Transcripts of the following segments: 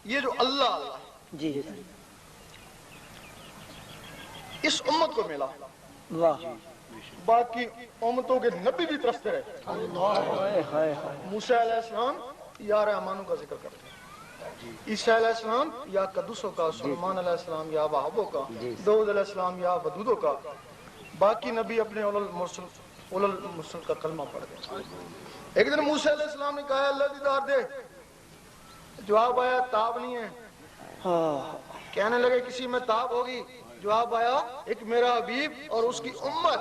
یہ جو اللہ جی اس امت کو ملا، واہ باقی امتوں کے نبی بھی ترستے رہے. موسیٰ علیہ السلام یا رحمانوں کا ذکر کرتے ہیں، عیسیٰ علیہ السلام یا قدسوں کا، سلیمان علیہ السلام یا وہابوں کا، داؤد علیہ السلام یا ودودوں کا. باقی نبی اپنے اول المرسل کا کلمہ پڑھ گئے. ایک دن موسیٰ علیہ السلام نے کہا اللہ دیدار دے. جواب آیا تاب نہیں ہے. کہنے لگے کسی میں تاب ہوگی. جواب آیا ایک میرا حبیب اور اس کی امت.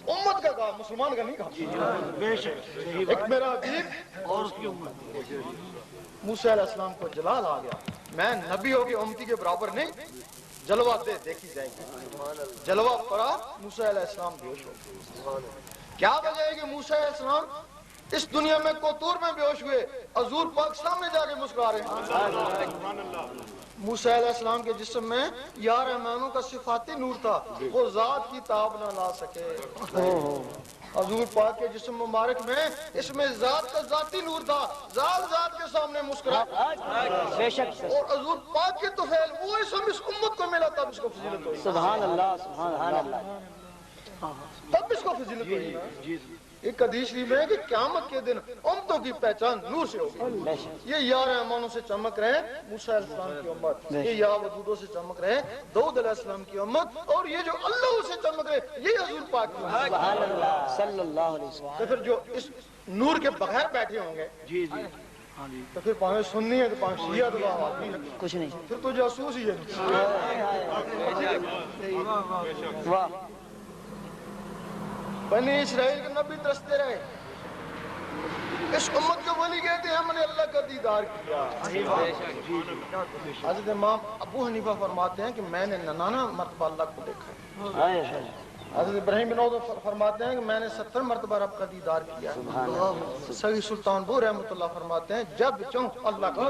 امت کا کہا، مسلمان کا نہیں کہا. ایک میرا حبیب اور اس کی امت. موسیٰ علیہ السلام کو جلال آ گیا، میں نبیوں کی امتی کے برابر نہیں. جلوہ دے دیکھی جائے گی. جلوہ پڑا، موسیٰ علیہ السلام بیہوش ہو گئے. کیا وجہ ہے کہ موسیٰ علیہ السلام اس دنیا میں کوتور میں بیہوش ہوئے، حضور پاک سامنے جا کے مسکرا رہے ہیں. موسیٰ علیہ السلام کے جسم میں یا رحمانوں کا صفاتی نور تھا، وہ ذات کی تاب نہ لا سکے. حضور پاک کے جسم مبارک میں اس میں ذات کا ذاتی نور تھا، ذات کے سامنے مسکرا. اور حضور پاک کے طفیل وہ اس امت کو ملا، تب اس کو فضیلت ہوئی. سبحان اللہ سبحان اللہ. تب اس کو فضیلت ہوئی. ایک حدیث شریف ہے کہ قیامت کے دن امتوں کی پہچان نور سے ہوگی. یہ یا رحمانوں سے چمک رہے موسیٰ علیہ السلام کی امت، یہ یا ودودوں سے چمک رہے داؤد علیہ السلام کی امت، اور یہ جو اللہ سے چمک رہے یہ حضور پاک کی امت. سبحان اللہ صلی اللہ علیہ وسلم. تو پھر جو اس نور کے بغیر بیٹھے ہوں گے تو پھر پاویں سننی ہے تو پاویں شیعہ تو کچھ نہیں، پھر تو جاسوس ہی ہے. واہ. بنی اسرائیل کے نبی ترستے رہے. اس امت کو ولی کہتے ہیں ہم نے اللہ کا دیدار کیا. حضرت امام ابو حنیفہ فرماتے ہیں کہ میں نے 99 مرتبہ اللہ کو دیکھا ہے. حضرت ابراہیم بن عوف فرماتے ہیں کہ میں نے 70 مرتبہ رب کا دیدار کیا. سعید سلطان بو رحمۃ اللہ فرماتے ہیں جب چاہوں اللہ کا.